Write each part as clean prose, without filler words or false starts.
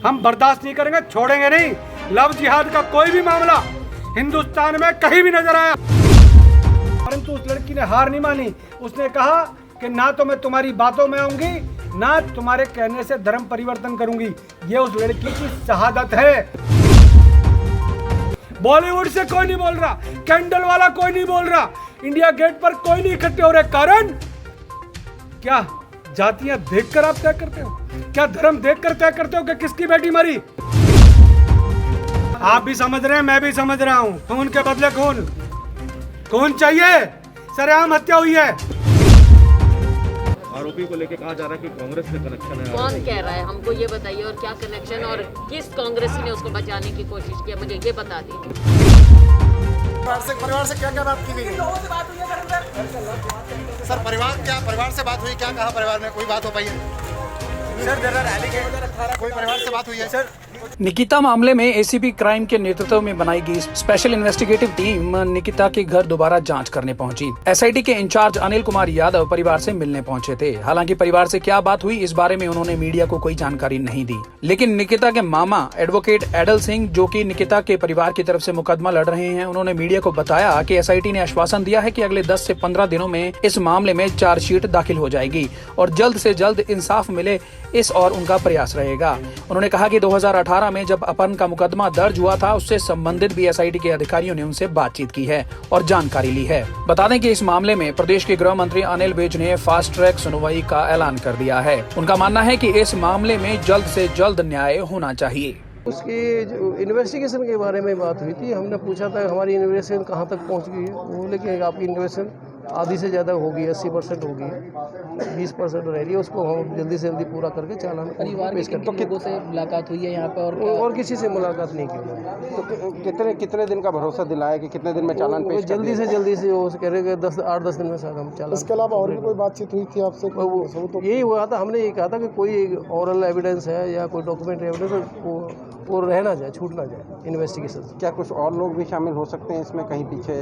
हम बर्दाश्त नहीं करेंगे, छोड़ेंगे नहीं। लव जिहाद का कोई भी मामला हिंदुस्तान में कहीं भी नजर आया, परंतु उस लड़की ने हार नहीं मानी। उसने कहा कि ना तो मैं तुम्हारी बातों में आऊंगी, ना तुम्हारे कहने से धर्म परिवर्तन करूंगी। ये उस लड़की की शहादत है। बॉलीवुड से कोई नहीं बोल रहा, कैंडल वाला कोई नहीं बोल रहा, इंडिया गेट पर कोई नहीं इकट्ठे हो रहे। कारण क्या? जातियां देखकर आप तय करते हो? क्या धर्म देखकर तय करते हो कि किसकी बेटी मरी? आप भी समझ रहे हैं, मैं भी समझ रहा हूं। खून के बदले खून, खून चाहिए। सरेआम हत्या हुई है। आरोपी को लेकर कहा जा रहा है कि कांग्रेस से कनेक्शन है। कौन कह रहा है? हमको ये बताइए, और क्या कनेक्शन, और किस कांग्रेसी ने उसको बचाने की कोशिश की, मुझे ये बता दीजिए। परिवार से क्या क्या बात की गई? सर परिवार से बात हुई? क्या कहा परिवार में? कोई बात हो पाई है सर? कोई परिवार से बात हुई है सर? निकिता मामले में एसीपी क्राइम के नेतृत्व में बनाई गई स्पेशल इन्वेस्टिगेटिव टीम निकिता के घर दोबारा जांच करने पहुंची। एसआईटी के इंचार्ज अनिल कुमार यादव परिवार से मिलने पहुंचे थे। हालांकि परिवार से क्या बात हुई इस बारे में उन्होंने मीडिया को कोई जानकारी नहीं दी। लेकिन निकिता के मामा एडवोकेट एडल सिंह, जो कि निकिता के परिवार की तरफ से मुकदमा लड़ रहे हैं, उन्होंने मीडिया को बताया कि एसआईटी ने आश्वासन दिया है कि अगले 10 से 15 दिनों में इस मामले में चार्जशीट दाखिल हो जाएगी और जल्द से जल्द इंसाफ मिले, इस और उनका प्रयास रहेगा। उन्होंने कहा कि 2018 में जब अपहरण का मुकदमा दर्ज हुआ था, उससे संबंधित भी एसआईटी के अधिकारियों ने उनसे बातचीत की है और जानकारी ली है। बता दें कि इस मामले में प्रदेश के गृह मंत्री अनिल विज ने फास्ट ट्रैक सुनवाई का ऐलान कर दिया है। उनका मानना है कि इस मामले में जल्द से जल्द न्याय होना चाहिए। उसकी जो इन्वेस्टिगेशन के बारे में बात हुई थी, हमने पूछा था हमारी इन्वेस्टिगेशन कहाँ तक पहुँच गई है। वो बोले कि आपकी इन्वेस्टिगेशन आधी से ज़्यादा होगी, 80% होगी है, 20% रह रही है, उसको हम जल्दी से जल्दी पूरा करके चालान परिवार के कितने लोगों से मुलाकात हुई है यहाँ पर? और किसी से मुलाकात नहीं की। तो कितने दिन का भरोसा दिलाया कि कितने दिन में चालान पेश जल्दी से वो कह रहे कि 8-10 दिन में शायद हम चालान। इसके अलावा और भी कोई बातचीत हुई थी आपसे? यही हुआ था, हमने ये कहा था कि कोई ऑरल एविडेंस है या कोई डॉक्यूमेंट्री एविडेंस वो रहना जाए, छूट ना जाए इन्वेस्टिगेशन। क्या कुछ और लोग भी शामिल हो सकते हैं इसमें? कहीं पीछे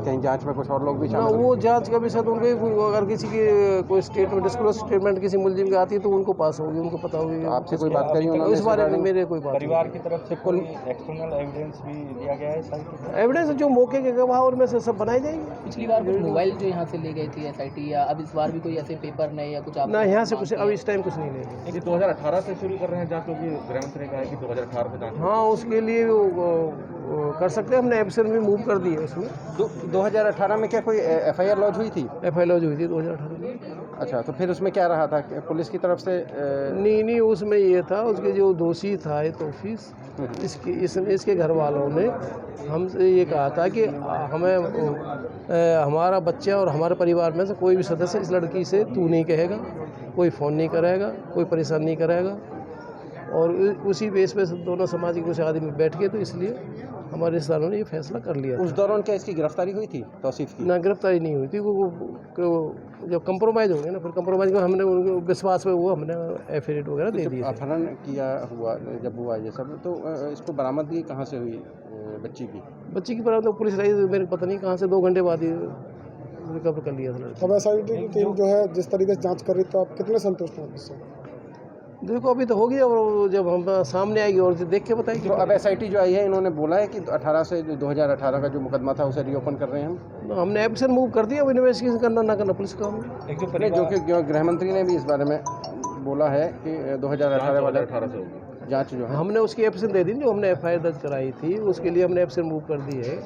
कहीं जांच में कुछ और लोग भी शामिल? वो जांच का विषय तो उनके, अगर किसी की कोई स्टेटमेंट, डिस्क्लोज स्टेटमेंट किसी मुलजिम की आती है तो उनको पास होगी, उनको पता होगी। आपसे कोई बात करी उन्होंने इस बारे में? मेरे कोई बात परिवार की तरफ से कोई एक्सटर्नल एविडेंस भी दिया गया है? एविडेंस जो मौके के गवाह उनमें से सब बनाई जाएंगे। पिछली बार कुछ मोबाइल जो यहाँ से ले गई थी एसआईटी, या अब इस बार भी कोई ऐसे पेपर नहीं या कुछ? ना, यहाँ से कुछ अब इस टाइम कुछ नहीं लेंगे। 2018 से शुरू कर रहे हैं जांच, क्योंकि गृहमंत्री ने कहा है कि 2018 से जांच। हाँ, उसके लिए वो कर सकते हैं। हमने एप्सन भी मूव कर दी है उसमें। 2018 में क्या कोई एफआईआर लॉन्च हुई थी? एफआईआर लॉन्च हुई थी 2018 में। अच्छा, तो फिर उसमें क्या रहा था पुलिस की तरफ से? नहीं, उसमें ये था, उसके जो दोषी था तौफीस, इसके घर वालों ने हमसे ये कहा था कि हमें हमारा बच्चा और हमारे परिवार में से कोई भी सदस्य इस लड़की से तू नहीं कहेगा, कोई फ़ोन नहीं कराएगा, कोई परेशान नहीं कराएगा। और उसी बेस पे दोनों समाज के कुछ आदमी बैठ के, तो इसलिए हमारे रिश्तेदारों ने ये फैसला कर लिया। उस दौरान क्या इसकी गिरफ्तारी हुई थी तौसीफ की? ना, गिरफ्तारी नहीं हुई थी। वो जब कंप्रोमाइज़ हो गए ना, फिर कंप्रोमाइज़ को हमने उनके विश्वास पे वो हमने एफिडेविट वगैरह दे दिए। अपहरण किया हुआ जब हुआ ये सब, तो इसको बरामदगी कहाँ से हुई बच्ची की? बरामद तो पुलिस रही, मेरे पता नहीं कहाँ से 2 घंटे बाद ही रिकवर कर लिया था। अब एसआईटी की टीम जो है जिस तरीके से जांच कर रही, तो आप कितने संतुष्ट हैं इससे? देखो, अभी तो होगी, और जब हम सामने आएगी और देख के बताएंगे। तो अब एसआईटी जो आई है, इन्होंने बोला है कि 2018 का जो मुकदमा था उसे रीओपन कर रहे हैं हम। हमने एप्सन मूव कर दिया। अब इन्वेस्टिगेशन करना ना करना पुलिस का है। जो कि गृहमंत्री ने भी इस बारे में बोला है कि 2018 वाले 18 से होगी जाँच जो है। हमने उसकी एप्सन दे दी, जो हमने एफआईआर दर्ज कराई थी, उसके लिए हमने एप्सन मूव कर दी है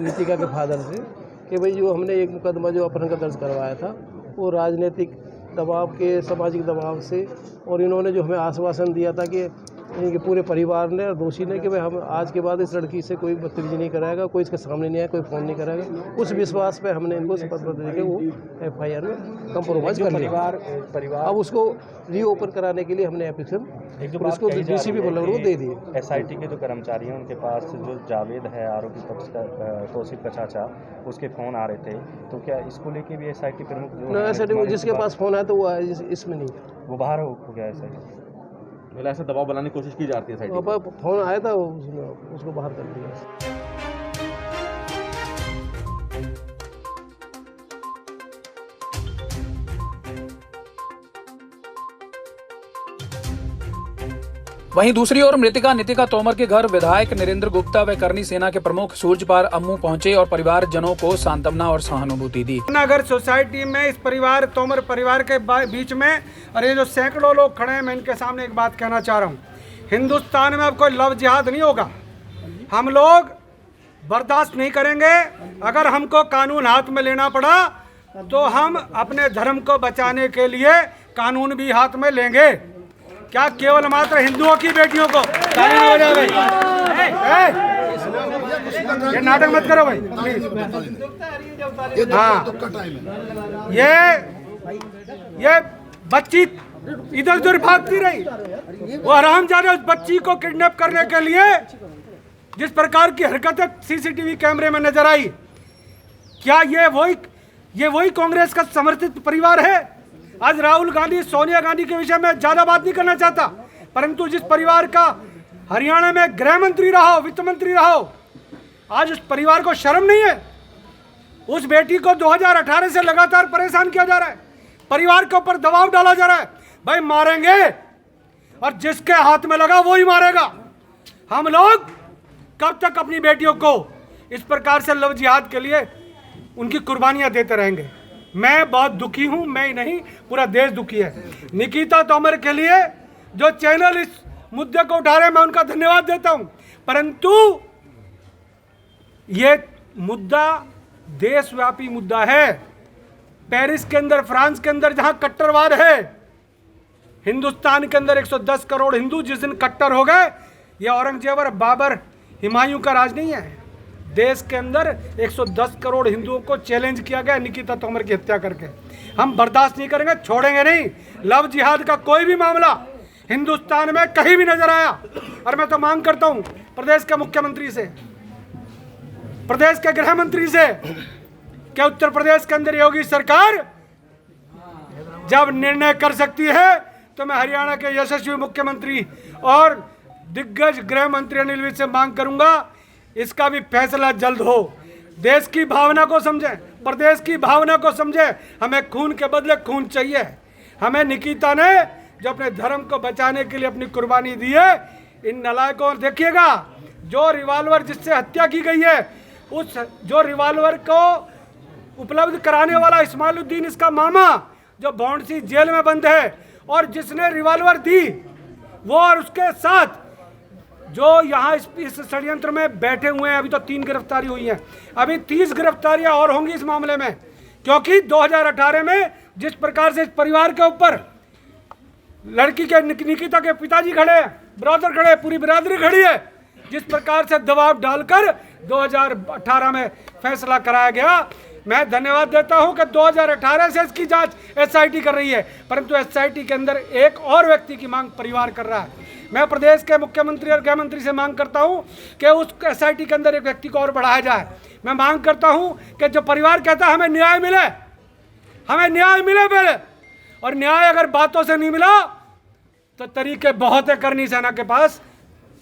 नितिका के फादर से, कि भाई जो हमने एक मुकदमा जो अपहरण का दर्ज करवाया था, वो राजनीतिक दबाव के, सामाजिक दबाव से, और इन्होंने जो हमें आश्वासन दिया था कि इनके पूरे परिवार ने और दोषी ने कि भाई हम आज के बाद इस लड़की से कोई बदतमीजी नहीं कराएगा, कोई इसके सामने नहीं आएगा, कोई फ़ोन नहीं कराएगा, उस विश्वास पे हमने इनको शपथ पत्र देके वो एफआईआर में कंप्रोमाइज़ कर लिया। परिवार अब उसको रीओपन कराने के लिए हमने एप्लीकेशन पुलिस को, डीसीपी बल्लभगढ़ को दे दिए। एसआईटी के जो कर्मचारी हैं उनके पास जो जावेद है आरोपी पक्ष का, तौसीफ का चाचा, उसके फ़ोन आ रहे थे, तो क्या इसको लेके भी एसआईटी प्रमुख ना, एसआईटी जिसके पास फ़ोन है तो वो इसमें नहीं, वो बाहर हो गया एसआईटी? मतलब ऐसा दबाव बनाने की कोशिश की जाती है एसआईटी? फ़ोन आया था, उसको बाहर कर दिया। वहीं दूसरी ओर मृतिका नितिका तोमर के घर विधायक नरेंद्र गुप्ता व करनी सेना के प्रमुख सूरजपाल अम्मू पहुंचे और परिवारजनों को सांत्वना और सहानुभूति दी। नगर सोसाइटी में इस परिवार तोमर परिवार के बीच में और ये जो सैकड़ों लोग खड़े हैं, मैं इनके सामने एक बात कहना चाह रहा हूँ। हिंदुस्तान में अब कोई लव जिहाद नहीं होगा। हम लोग बर्दाश्त नहीं करेंगे। अगर हमको कानून हाथ में लेना पड़ा तो हम अपने धर्म को बचाने के लिए कानून भी हाथ में लेंगे। क्या केवल मात्र हिंदुओं की बेटियों को ताली नहीं बजाए भाई? ये नाटक मत करो भाई प्लीज। हाँ, ये बच्ची इधर उधर भागती रही। वो हरामजादे उस बच्ची को किडनैप करने के लिए जिस प्रकार की हरकतें सीसीटीवी कैमरे में नजर आई, क्या ये वही कांग्रेस का समर्थित परिवार है? आज राहुल गांधी सोनिया गांधी के विषय में ज्यादा बात नहीं करना चाहता, परंतु जिस परिवार का हरियाणा में गृह मंत्री रहा हो, वित्त मंत्री रहा हो, आज उस परिवार को शर्म नहीं है? उस बेटी को 2018 से लगातार परेशान किया जा रहा है, परिवार के ऊपर दबाव डाला जा रहा है। भाई मारेंगे और जिसके हाथ में लगा वो ही मारेगा। हम लोग कब तक अपनी बेटियों को इस प्रकार से लव जिहाद के लिए उनकी कुर्बानियां देते रहेंगे? मैं बहुत दुखी हूं, मैं ही नहीं पूरा देश दुखी है। निकिता तोमर के लिए जो चैनल इस मुद्दे को उठा रहे हैं, मैं उनका धन्यवाद देता हूं, परंतु ये मुद्दा देशव्यापी मुद्दा है। पेरिस के अंदर, फ्रांस के अंदर जहां कट्टरवाद है, हिंदुस्तान के अंदर 110 करोड़ हिंदू जिस दिन कट्टर हो गए, ये औरंगजेब और बाबर हुमायूं का राज नहीं है। देश के अंदर 110 करोड़ हिंदुओं को चैलेंज किया गया निकिता तोमर की हत्या करके। हम बर्दाश्त नहीं करेंगे, छोड़ेंगे नहीं। लव जिहाद का कोई भी मामला हिंदुस्तान में कहीं भी नजर आया, और मैं तो मांग करता हूं प्रदेश के मुख्यमंत्री से, प्रदेश के गृह मंत्री से, क्या उत्तर प्रदेश के अंदर योगी सरकार जब निर्णय कर सकती है, तो मैं हरियाणा के यशस्वी मुख्यमंत्री और दिग्गज गृह मंत्री अनिल विज से मांग करूंगा, इसका भी फैसला जल्द हो। देश की भावना को समझें, प्रदेश की भावना को समझें। हमें खून के बदले खून चाहिए। हमें निकिता ने जो अपने धर्म को बचाने के लिए अपनी कुर्बानी दी है, इन नालायकों देखिएगा, जो रिवॉल्वर जिससे हत्या की गई है, उस जो रिवॉल्वर को उपलब्ध कराने वाला इस्माइलुद्दीन, इसका मामा, जो भौंडसी जेल में बंद है, और जिसने रिवॉल्वर दी वो, और उसके साथ जो यहाँ इस षड्यंत्र में बैठे हुए हैं। अभी तो 3 गिरफ्तारी हुई हैं, अभी 30 गिरफ्तारियां और होंगी इस मामले में, क्योंकि 2018 में जिस प्रकार से इस परिवार के ऊपर लड़की के निकिता के पिताजी खड़े हैं, ब्रदर खड़े, पूरी बिरादरी खड़ी है, जिस प्रकार से दबाव डालकर 2018 में फैसला कराया गया। मैं धन्यवाद देता हूं कि 2018 से इसकी जांच एसआईटी कर रही है, परंतु एसआईटी के अंदर एक और व्यक्ति की मांग परिवार कर रहा है। मैं प्रदेश के मुख्यमंत्री और गृह मंत्री से मांग करता हूं कि उस एसआईटी के अंदर एक व्यक्ति को और बढ़ाया जाए। मैं मांग करता हूं कि जो परिवार कहता है हमें न्याय मिले, हमें न्याय मिले पहले, और न्याय अगर बातों से नहीं मिला तो तरीके बहुत है करनी सेना के पास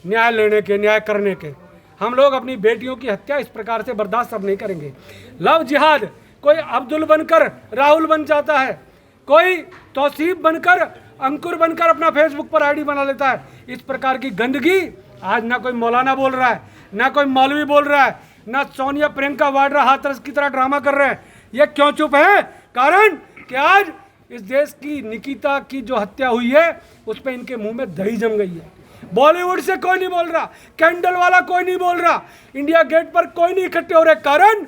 न्याय लेने के, न्याय करने के। हम लोग अपनी बेटियों की हत्या इस प्रकार से बर्दाश्त अब नहीं करेंगे। लव जिहाद, कोई अब्दुल बनकर राहुल बन जाता है, कोई तौसीफ बनकर, अंकुर बनकर अपना फेसबुक पर आईडी बना लेता है। इस प्रकार की गंदगी आज ना कोई मौलाना बोल रहा है, ना कोई मौलवी बोल रहा है, ना सोनिया प्रियंका वाड्रा हाथरस की तरह ड्रामा कर रहे हैं। ये क्यों चुप है? कारण कि आज इस देश की निकिता की जो हत्या हुई है, उस पर इनके मुंह में दही जम गई है। बॉलीवुड से कोई नहीं बोल रहा, कैंडल वाला कोई नहीं बोल रहा, इंडिया गेट पर कोई नहीं इकट्ठे हो रहे। कारण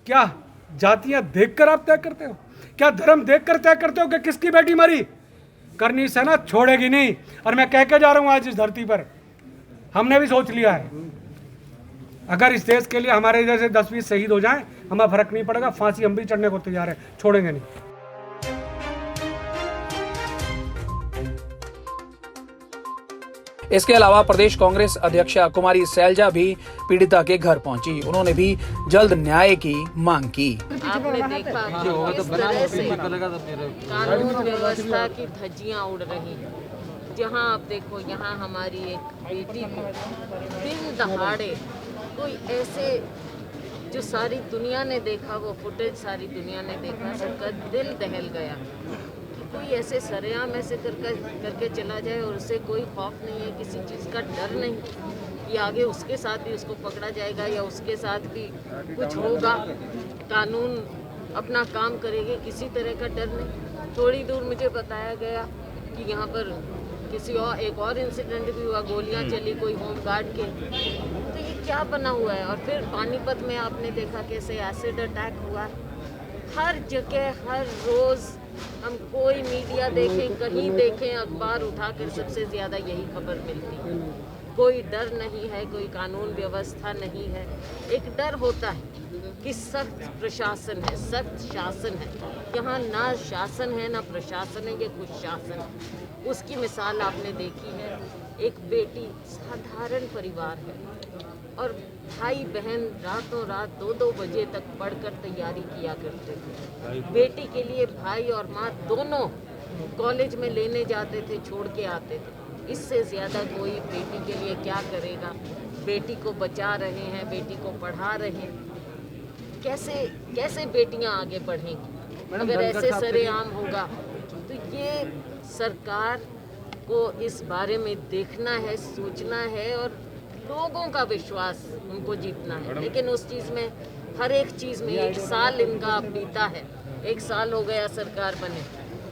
क्या? जातियां देखकर आप तय करते हो? क्या धर्म देखकर तय करते हो कि किसकी बेटी मरी? करनी सेना छोड़ेगी नहीं। और मैं कह के जा रहा हूं आज इस धरती पर, हमने भी सोच लिया है, अगर इस देश के लिए हमारे इधर से 10-20 शहीद हो जाएं, हमें फर्क नहीं पड़ेगा, फांसी हम भी चढ़ने को तैयार है, छोड़ेंगे नहीं। इसके अलावा प्रदेश कांग्रेस अध्यक्षा कुमारी सैलजा भी पीड़िता के घर पहुंची। उन्होंने भी जल्द न्याय की मांग की। आपने देखा किस तरह से कानून व्यवस्था की धज्जियां उड़ रही हैं। जहां आप देखो, यहाँ हमारी एक बेटी को दिन दहाड़े कोई ऐसे, जो सारी दुनिया ने देखा, वो फुटेज सारी दुनिया ने देखा, सबका दिल दहल गया। कोई ऐसे सरेआम ऐसे करके चला जाए और उससे कोई खौफ नहीं है, किसी चीज़ का डर नहीं कि आगे उसके साथ भी उसको पकड़ा जाएगा या उसके साथ भी कुछ होगा, कानून अपना काम करेगी, किसी तरह का डर नहीं। थोड़ी दूर मुझे बताया गया कि यहाँ पर एक और इंसिडेंट भी हुआ, गोलियां चली कोई होम गार्ड के। तो ये क्या बना हुआ है? और फिर पानीपत में आपने देखा कैसे एसिड अटैक हुआ। हर जगह हर रोज़ हम कोई मीडिया देखें, कहीं देखें, अखबार उठाकर सबसे ज़्यादा यही खबर मिलती है। कोई डर नहीं है, कोई कानून व्यवस्था नहीं है। एक डर होता है कि सख्त प्रशासन है, सख्त शासन है। यहाँ ना शासन है ना प्रशासन है, ये कुछ शासन है। उसकी मिसाल आपने देखी है। एक बेटी, साधारण परिवार है और भाई बहन रातों रात 2-2 बजे तक पढ़कर तैयारी किया करते थे। बेटी के लिए भाई और माँ दोनों कॉलेज में लेने जाते थे, छोड़ के आते थे। इससे ज़्यादा कोई बेटी के लिए क्या करेगा? बेटी को बचा रहे हैं, बेटी को पढ़ा रहे हैं। कैसे बेटियां आगे बढ़ेंगी अगर ऐसे सरेआम होगा? तो ये सरकार को इस बारे में देखना है, सोचना है और लोगों का विश्वास उनको जीतना है। लेकिन उस चीज़ में, हर एक चीज़ में 1 साल इनका बीता है, 1 साल हो गया सरकार बने।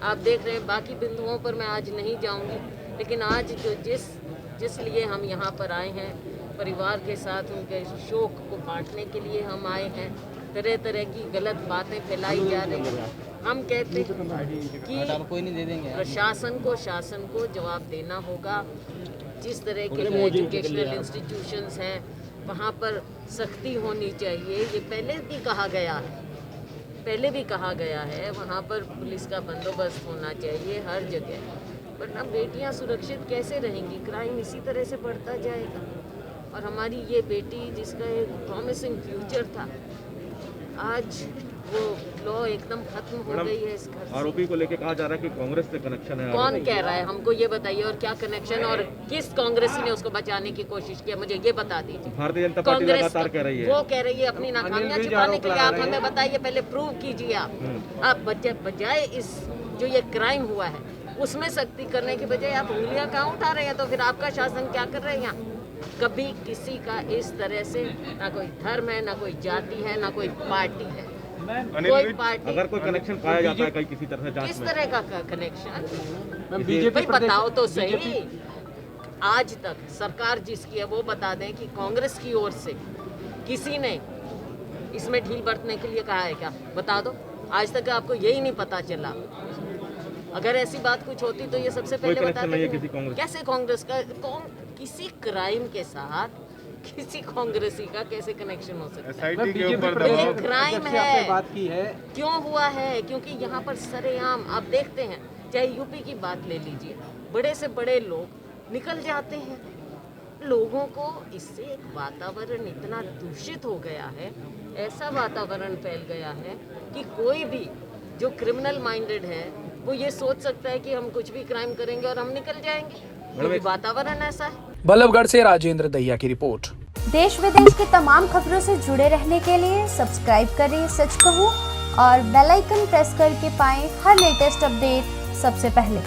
आप देख रहे हैं, बाकी बिंदुओं पर मैं आज नहीं जाऊंगी, लेकिन आज जो जिस लिए हम यहाँ पर आए हैं, परिवार के साथ उनके शोक को बांटने के लिए हम आए हैं। तरह तरह की गलत बातें फैलाई जा रही हैं। हम कहते हैं कि कोई नहीं दे देंगे। प्रशासन को, शासन को जवाब देना होगा। जिस तरह के एजुकेशनल इंस्टीट्यूशंस हैं वहाँ पर सख्ती होनी चाहिए। ये पहले भी कहा गया है, वहाँ पर पुलिस का बंदोबस्त होना चाहिए हर जगह। वरना बेटियाँ सुरक्षित कैसे रहेंगी? क्राइम इसी तरह से बढ़ता जाएगा। और हमारी ये बेटी जिसका एक प्रॉमिसिंग फ्यूचर था, आज वो लॉ एकदम खत्म हो गई है। इस घर से आरोपी को लेके कहा जा रहा है कि कांग्रेस से कनेक्शन है। कौन कह रहा है? हमको ये बताइए। और क्या कनेक्शन और किस कांग्रेसी ने उसको बचाने की कोशिश की? मुझे ये बता दीजिए। भारतीय जनता पार्टी लगातार कह रही है, वो कह रही है अपनी नाकामियां छिपाने के लिए। आप हमें बताइए, पहले प्रूव कीजिए। आप बजाय इस जो ये क्राइम हुआ है उसमें सख्ती करने की बजाय आप उंगलियां कहाँ उठा रहे हैं? तो फिर आपका शासन क्या कर रहे हैं यहाँ? कभी किसी का इस तरह से ना कोई धर्म है, ना कोई जाति है, ना कोई पार्टी है। कोई पार्टी, अगर कोई कनेक्शन पाया जाता है कहीं किसी तरह से जांच किस में, तरह का कनेक्शन? बीजेपी बताओ तो सही। आज तक सरकार जिसकी है वो बता दें कि कांग्रेस की ओर से किसी ने इसमें ढील बरतने के लिए कहा है क्या? बता दो। आज तक आपको यही नहीं पता चला। अगर ऐसी बात कुछ होती तो ये सबसे पहले बताते। कैसे कांग्रेस का किसी क्राइम के साथ किसी कांग्रेसी का कैसे कनेक्शन हो सकता है? ये क्राइम है। बात की है क्यों हुआ है? क्योंकि यहाँ पर सरेआम आप देखते हैं, चाहे यूपी की बात ले लीजिए, बड़े से बड़े लोग निकल जाते हैं। लोगों को इससे एक वातावरण इतना दूषित हो गया है, ऐसा वातावरण फैल गया है कि कोई भी जो क्रिमिनल माइंडेड है वो ये सोच सकता है कि हम कुछ भी क्राइम करेंगे और हम निकल जाएंगे। वातावरण ऐसा है। बल्लभगढ़ से राजेंद्र दहिया की रिपोर्ट। देश विदेश की तमाम खबरों से जुड़े रहने के लिए सब्सक्राइब करें सच कहूं और बेल आइकन प्रेस करके पाएं हर लेटेस्ट अपडेट सबसे पहले।